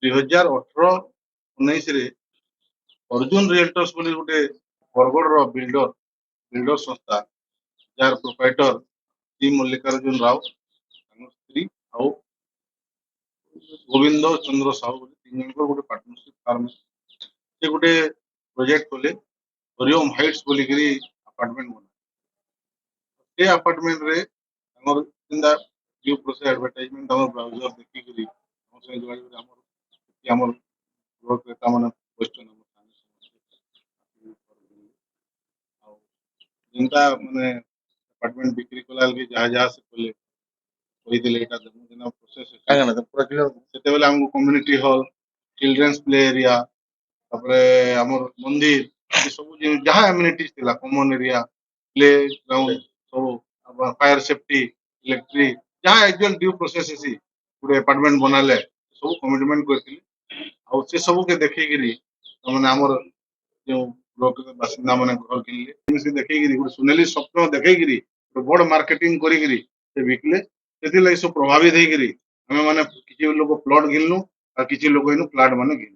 2018-19 Arjun realtors बोली गोटे Bargarh builder संस्था jar proprietor T Mallikarjun Rao स्त्री आउ गोविंद चंद्र साहू तीन जन गोटे पार्टनरशिप फार्म से गोटे प्रोजेक्ट कले हरिओम हाइट्स बोली अपार्टमेंट बना से अपार्टमेंट रे ड्यू प्रोसेस एडवर्टाइजमेंट ब्राउजर देखिक क्रेता मान क्वेश्चन जिनका माने अपार्टमेंट बिक्री कला जहाँ जहाँ से कले प्रोसेस से हमको community hall children's play area मंदिर सब जहाँ एम्यूनिटीज थिला कॉमन एरिया प्ले ग्राउंड सब फायर सेफ्टी इलेक्ट्रिक जहाँ एक्चुअल ड्यू प्रोसेस गोटे अपार्टमेंट बनाले सब कमिटमेंट करथिले आ से सब के देखिकरी माने हमर जो लोक बासिंदा माने घर किनले से देखिकरी गोटे सुनेली स्वप्न देखिकरी बड़ मार्केटिंग करिकरी से बिकले से लगी सब प्रभावित होकरी हमें माने किसी लोग प्लॉट घिनलु और किसी लोग इन प्लाट माने घिन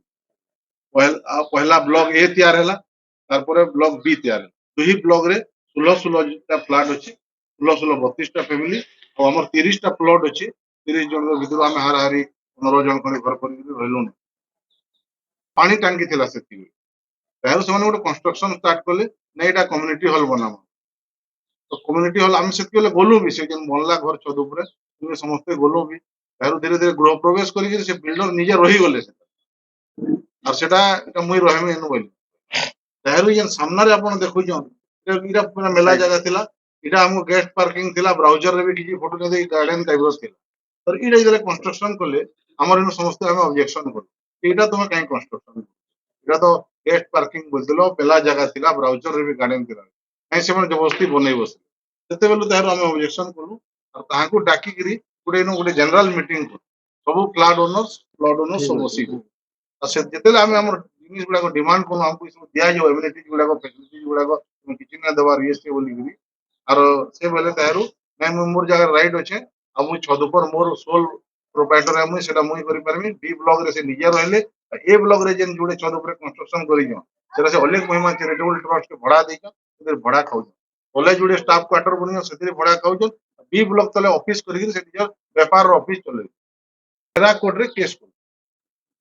पहला ब्लॉक ए तैयार है ब्लॉक बी तैयार है दुही ब्लॉक रे 16 फ्लैट अच्छे 32 फैमिली और आम 30 प्लॉट अच्छे 30 जन भर आम हाराहारी 15 जन खंडे घर कर रही पानी टांकी थिला से गोटे कंस्ट्रक्शन स्टार्ट कले नहीं कम्युनिटी हॉल बना तो कम्युनिटी हॉल आम से गलु भी से बनला घर छत उपर समस्ते गलु भी धीरे धीरे गृह प्रवेश कर बिल्डर निजे रही गले और सेटा मुई रहमी एनु बोली ताहरू जेन सामना रे आपण देखुछन इरा पूरा मेला जगह थिला इरा हमको गेस्ट पार्किंग थिला ब्राउजर रे भी किछि फोटो ने दे गार्डन टाइप रो थिला तर इरा जरे कंस्ट्रक्शन कले हमर इन समस्त हम ऑब्जेक्शन कर इटा तुम काई कंस्ट्रक्शन इरा तो गेस्ट पार्किंग बोलदिलो मेला जगह थिला ब्राउजर रे भी गार्डन थिला काई से मन जबरदस्ती बनै बस सेते बेलु ताहरू हम ऑब्जेक्शन करू और ताहाको डाकी गिरी गोटे जनरल मीटिंग सब प्लॉट ओनर्स सब बसी से जिते आम जिन गुड़ाक डिमांड करूँ आमको दिया जाओ एम्यूनिटीज गुड़ाक फैसिलिटीज गुड़ाक किसी ना देवार ये से बोलिकी आर से बेले तारू नहीं मोर जगह राइट अच्छे आ मुझे छत पर मोर सोल प्रोप्राइटर है मुझे मुझे करी बी ब्लॉक रे से निजे रहिले ए ब्लॉक रे जेन जोड़े छत पर कंस्ट्रक्शन करियो सेटा से अलेख महिमा चैरिटेबल ट्रस्ट के भड़ा देइका भड़ा खाऊ कॉलेज जोड़े स्टाफ क्वार्टर बनियो से भड़ा खाऊ बी ब्लॉक तले ऑफिस करी से निज व्यापार ऑफिस चले तेरा कोर्ट रे केस कर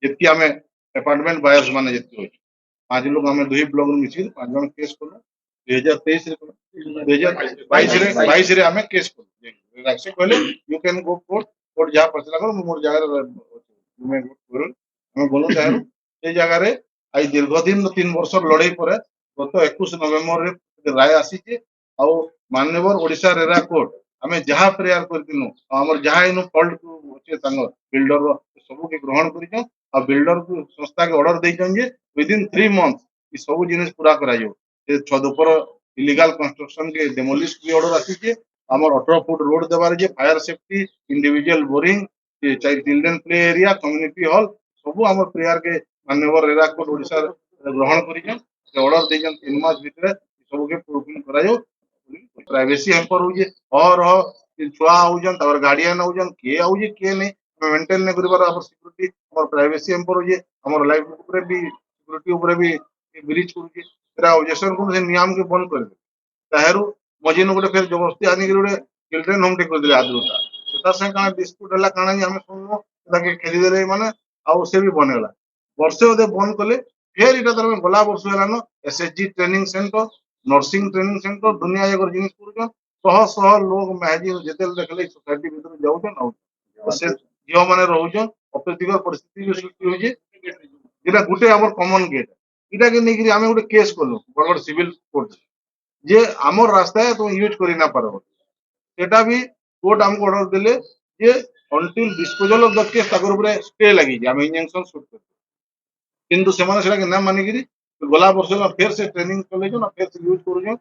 जितकी आमे अपार्टमेंट बायर्स माने जितकी होय 5 लोग आमे दुई ब्लॉक में मिसी 5 जन केस कलो 2023 रे 2022 रे आमे केस कलो राक्षे कहले यू कैन गो कोर्ट जा फैसला करो मोर जगह में हम बोलो तारू ए जगह रे आई दीर्घ दिन 3 वर्ष लड़ाई परे गत 21 नवेम्बर रे राय आसी जे आ माननीय ओडिशा रेरा कोर्ट आमे जहां प्रेयर करतिनु हमर जहां इनु फॉल्ट होचे संग बिल्डर सब के ग्रहण करिजो आ बिल्डर को संस्था के ऑर्डर देइजन जे विद इन 3 मंथ ई सब जिनिस पूरा करायो ए छद ऊपर इलीगल कंस्ट्रक्शन के डेमोलिश की ऑर्डर आसी जे हमर 18 फुट रोड देबार जे fire safety individual boring child children play area community hall सब हमर प्रेयर के माननीय रेरा कोर्ट ओडिशा ग्रहण करिजन से ऑर्डर देइजन 3 मास भीतर सब के प्रूफिंग करायो प्राइवेसी हेल्पर हो जे और छुआ आउजन तवर गार्डियन आउजन के आउजे के नहीं मेंटेन ने करिबार हमर सिक्योरिटी हमर प्राइवेसी हेल्पर हो जे हमर लाइफ ऊपर भी सिक्योरिटी ऊपर भी ब्रीच करू तेरा ऑब्जेक्शन को से नियम के बंद कर दे ताहेरु मजिन गोटे फिर जबरदस्ती आनी गोटे चिल्ड्रन होम टेक कर दिले आद्रुता सेता से काना डिस्प्यूट हला काना हमें सुननो ताके खेली देले माने आ से भी बनेला वर्षे ओदे बंद कले फिर इटा तर गला वर्ष हलानो SHG training centre nursing training centre दुनिया एकर जिनिस करूछन सह लोग मैजिन जेतेल देखले सोसाइटी भीतर जाउछन आउ से झियो माने रहउछन अप्रीतिकर परिस्थिति के सृष्टि होजे इटा गुटे हमर कॉमन गेट इटा के नेगिरी हमें गुटे केस करलो बरगड़ सिविल कोर्ट जे हमर रास्ता है तुम यूज करी ना पारो सेटा भी कोर्ट हमको ऑर्डर देले जे until disposal of the case ताकर ऊपर स्टे लगी जे हम इंजंक्शन शूट कर किंतु से माने सेटा के ना मानिगिरी गला वर्ष फिर से ट्रेनिंग चले जो ना फिर से यूज करू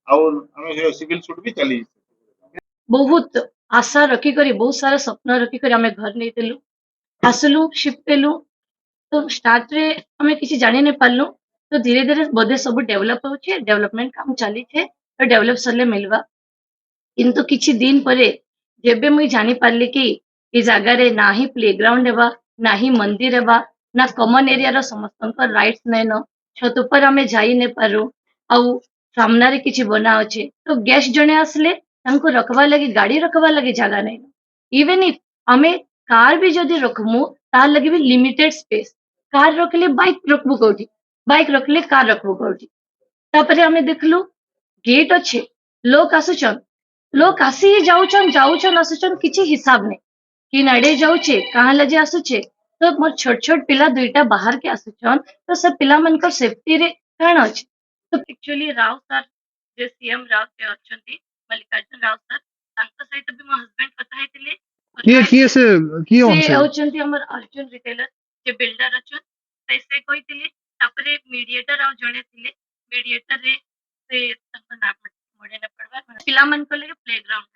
और हमें सिविल सूट भी चली बहुत आशा रखिक बहुत सारा स्वप्न रखिक आम घर नहीं आसलु शिफ्ट हेलु तो स्टार्ट रे हमें किसी जानी नहीं पारलु तो धीरे धीरे बोधे सब डेवलप होचे डेवलपमेंट काम चली छे तो डेवलप सरले मिलवा किंतु किछि दिन परे जेबे मुई जानी पारली कि ए जगह रे ना ही प्लेग्राउंड हेबा ना ही मंदिर हेबा ना कॉमन एरिया रो समस्त राइट्स नै न छत ऊपर आमे जाई नै पारू आउ सामना रे किछि बना अछि तो गेस्ट जने आसले तांको रखवा लगी गाड़ी रखवा लगी जगह नै इवन इफ आमे कार भी जदि रखमु तार लगी भी लिमिटेड स्पेस कार रखले बाइक रखबु कोठी बाइक रखले कार रखबु कोठी तापरे आमे देखलु गेट अच्छे लोक आसुचन लोक आसी ही जाउचन जाउचन आसुचन किछि हिसाब नै कि नडे जाउचे कहाँ लजे आसुचे तो मोर छोट छोट पिला दुईटा बाहर के आसुचन तो सब पिला मन को सेफ्टी रे काण अछि तो एक्चुअली राव सर जे सीएम राव के अछंती मल्लिकार्जुन राव सर तांका सहित भी मो हस्बैंड कथा हेतिले किए से किए से हमसे होचंती हमर अर्जुन रिटेलर जे बिल्डर अछन से कहितिले तापरे मीडिएटर आ जणे थिले मीडिएटर रे से तांका नाम मोडे न पड़वा पिला मन को लगे प्लेग्राउंड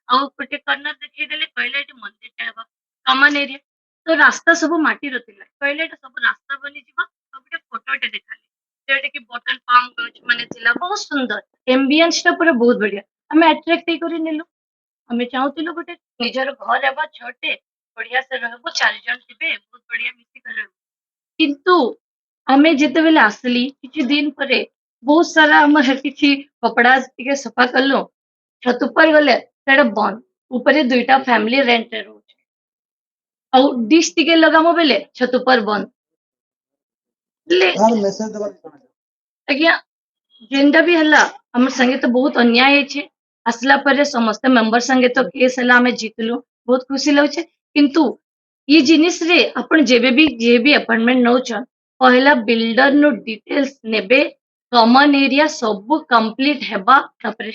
आ गोटे कर्नर देखै देले कहले एटी मंदिर टा हेबा कॉमन एरिया तो रास्ता सब माटी रथिला कहले एटा सब रास्ता बनी जीवा आ गोटे फोटोटे देखाले जेटे कि बटन पाम गछ माने थिला बहुत सुंदर एम्बियंस टा पूरा बहुत बढ़िया हमें अट्रैक्ट करी नेलु हमें चाहूतिलु गोटे निजर घर हेबा छोटे बढ़िया से रहबो चार जन थिबे बहुत बढ़िया मिसी कर रहबो किंतु हमें जेते बेले आसली किछि दिन परे बहुत सारा हमर किछि कपड़ा टिके सफा करलो छत ऊपर गले सेटा बंद ऊपर दुईटा फैमिली रेंट रे रहउछ ଆଉ डिश टिके लगामो बेले छत ऊपर बंद ले आज्ञा जेनटा भी हला हमर संगे तो बहुत अन्याय छे आसला परे समस्त मेंबर संगे तो केस हला हमें जीतलु बहुत खुशी लाଗୁছে किंतु ये जिनिस रे अपन जे भी अपॉइंटमेंट नौछन पहला बिल्डर नो डिटेल्स नेबे कॉमन एरिया सब कंप्लीट हेबा तापरे